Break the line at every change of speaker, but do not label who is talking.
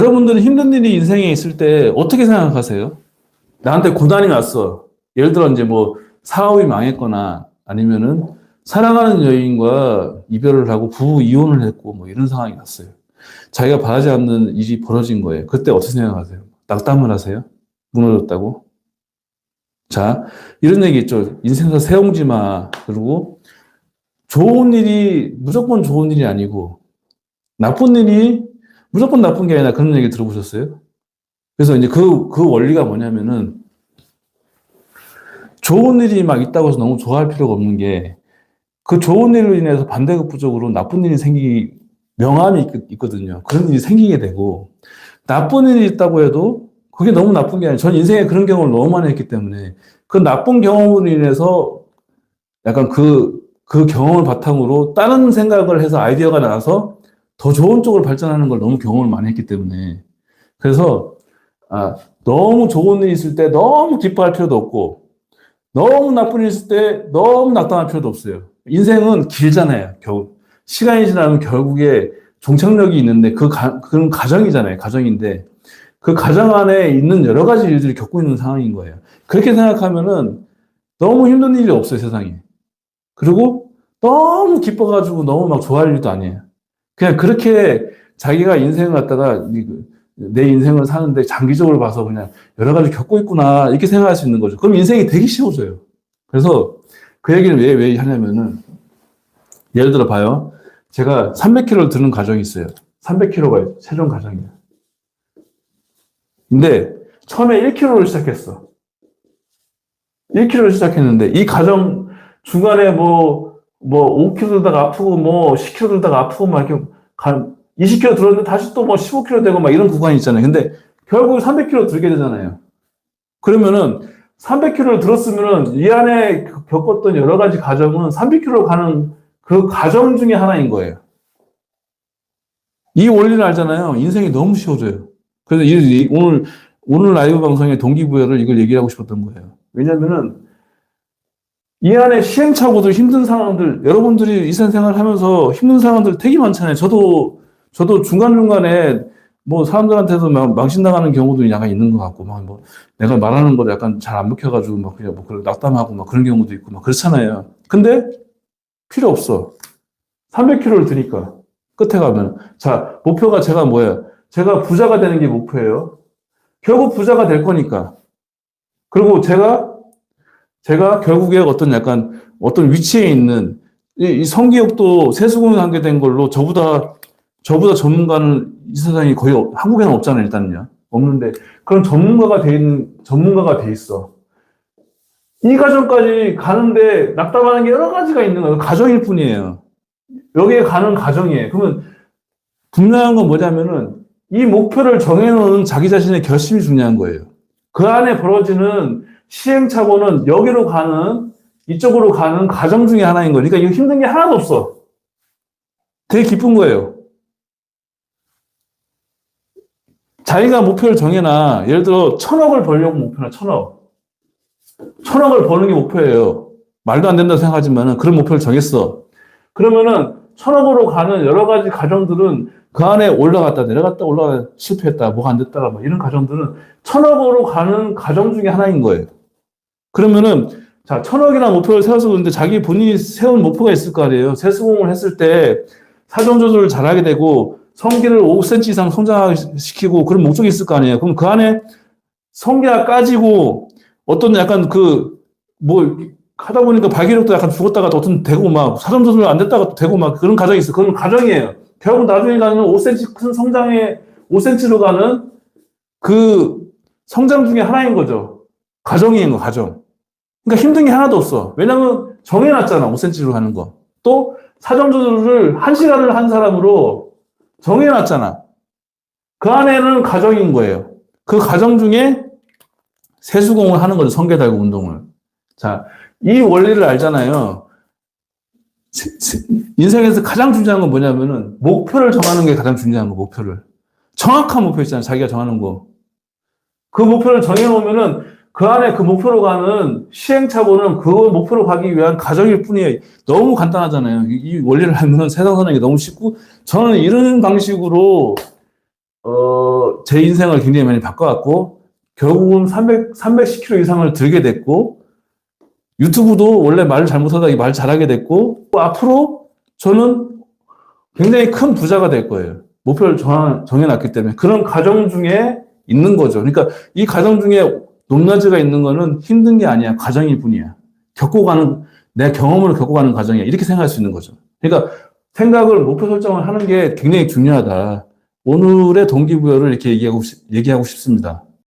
여러분들은 힘든 일이 인생에 있을 때 어떻게 생각하세요? 나한테 고난이 왔어. 예를 들어 이제 뭐 사업이 망했거나 아니면은 사랑하는 여인과 이별을 하고 부부 이혼을 했고 뭐 이런 상황이 왔어요. 자기가 바라지 않는 일이 벌어진 거예요. 그때 어떻게 생각하세요? 낙담을 하세요? 무너졌다고? 자, 이런 얘기 있죠. 인생에서 세우지 마. 그리고 좋은 일이 무조건 좋은 일이 아니고 나쁜 일이 무조건 나쁜 게 아니라 그런 얘기 들어보셨어요? 그래서 이제 그 원리가 뭐냐면은 좋은 일이 막 있다고 해서 너무 좋아할 필요가 없는 게 그 좋은 일로 인해서 반대급부적으로 나쁜 일이 명암이 있거든요. 그런 일이 생기게 되고 나쁜 일이 있다고 해도 그게 너무 나쁜 게 아니에요. 전 인생에 그런 경험을 너무 많이 했기 때문에 그 나쁜 경험으로 인해서 약간 그 경험을 바탕으로 다른 생각을 해서 아이디어가 나와서 더 좋은 쪽으로 발전하는 걸 너무 경험을 많이 했기 때문에 그래서 너무 좋은 일이 있을 때 너무 기뻐할 필요도 없고 너무 나쁜 일이 있을 때 너무 낙담할 필요도 없어요. 인생은 길잖아요. 시간이 지나면 결국에 종착역이 있는데 그건 가정이잖아요. 가정인데 그 가정 안에 있는 여러 가지 일들을 겪고 있는 상황인 거예요. 그렇게 생각하면은 너무 힘든 일이 없어요, 세상에. 그리고 너무 기뻐가지고 너무 막 좋아할 일도 아니에요. 그냥 그렇게 자기가 인생을 갖다가 내 인생을 사는데 장기적으로 봐서 그냥 여러 가지 겪고 있구나 이렇게 생각할 수 있는 거죠. 그럼 인생이 되게 쉬워져요. 그래서 그 얘기를 왜 하냐면은 예를 들어 봐요. 제가 300kg를 드는 가정이 있어요. 300kg가 최종 가정이에요. 근데 처음에 1kg를 시작했어. 1kg를 시작했는데 이 가정 중간에 뭐 5kg 들다가 아프고 뭐 10kg 들다가 아프고 막 이렇게 20kg 들었는데 다시 또 뭐 15kg 되고 막 이런 구간이 있잖아요. 근데 결국 300kg 들게 되잖아요. 그러면은 300kg를 들었으면은 이 안에 겪었던 여러 가지 과정은 300kg 가는 그 과정 중에 하나인 거예요. 이 원리를 알잖아요. 인생이 너무 쉬워져요. 그래서 오늘 라이브 방송의 동기부여를 이걸 얘기하고 싶었던 거예요. 왜냐면은 이 안에 시행착오들, 힘든 상황들, 여러분들이 일상생활 하면서 힘든 상황들 되게 많잖아요. 저도 중간중간에 뭐 사람들한테도 망신당하는 경우도 약간 있는 것 같고, 뭐 내가 말하는 거 약간 잘 안 먹혀가지고 막 그냥 뭐 낙담하고 막 그런 경우도 있고 막 그렇잖아요. 근데 필요 없어. 300kg를 드니까. 끝에 가면. 자, 목표가 제가 뭐예요? 제가 부자가 되는 게 목표예요. 결국 부자가 될 거니까. 그리고 제가 결국에 어떤 위치에 있는 이 성기욕도 세수공에 관계된 걸로 저보다 전문가는 이 세상에 거의 한국에는 없잖아요, 일단은요. 없는데 그런 전문가가 돼 있어. 이 과정까지 가는데 낙담하는 게 여러 가지가 있는 거예요. 가정일 뿐이에요. 여기에 가는 과정이에요. 그러면 분명한 건 뭐냐면은 이 목표를 정해놓은 자기 자신의 결심이 중요한 거예요. 그 안에 벌어지는 시행착오는 이쪽으로 가는 과정 중에 하나인 거니까 이거 힘든 게 하나도 없어. 되게 기쁜 거예요. 자기가 목표를 정해놔. 예를 들어 1,000억을 벌려고 목표나 1,000억을 버는 게 목표예요. 말도 안 된다고 생각하지만 그런 목표를 정했어. 그러면은 1,000억으로 가는 여러 가지 과정들은 그 안에 올라갔다 내려갔다 실패했다 뭐가 안 됐다가 뭐 이런 과정들은 1,000억으로 가는 과정 중에 하나인 거예요. 그러면은 자 1,000억이라는 목표를 세워서 그런데 자기 본인이 세운 목표가 있을 거 아니에요. 세수공을 했을 때 사정 조절을 잘하게 되고 성기를 5cm 이상 성장시키고 그런 목적이 있을 거 아니에요. 그럼 그 안에 성기가 까지고 어떤 약간 하다 보니까 발기력도 약간 죽었다가 어떤 되고 막 사정 조절 안 됐다가 또 되고 막 그런 과정이 있어. 그런 과정이에요. 결국 나중에 가는 5cm 큰 성장에 5cm로 가는 그 성장 중에 하나인 거죠. 과정이에요, 과정. 그러니까 힘든 게 하나도 없어. 왜냐면 정해놨잖아, 5cm로 가는 거. 또 사정 조절을 1시간을 한 사람으로 정해놨잖아. 그 안에는 과정인 거예요. 그 과정 중에 세수공을 하는 거죠, 성게 달고 운동을. 자, 이 원리를 알잖아요. 인생에서 가장 중요한 건 뭐냐면은 목표를 정하는 게 가장 중요한 거, 목표를. 정확한 목표 있잖아요, 자기가 정하는 거. 그 목표를 정해놓으면은 그 안에 그 목표로 가는 시행착오는 그 목표로 가기 위한 과정일 뿐이에요. 너무 간단하잖아요. 이 원리를 알면 세상 사는 게 너무 쉽고 저는 이런 방식으로 제 인생을 굉장히 많이 바꿔왔고, 결국은 310kg 이상을 들게 됐고, 유튜브도 원래 말을 잘못하다가 말 잘하게 됐고, 앞으로 저는 굉장히 큰 부자가 될 거예요. 목표를 정해놨기 때문에. 그런 과정 중에 있는 거죠. 그러니까 이 과정 중에 높낮이가 있는 거는 힘든 게 아니야. 과정일 뿐이야. 내 경험으로 겪어가는 과정이야. 이렇게 생각할 수 있는 거죠. 그러니까 생각을, 목표 설정을 하는 게 굉장히 중요하다. 오늘의 동기부여를 이렇게 얘기하고 싶습니다.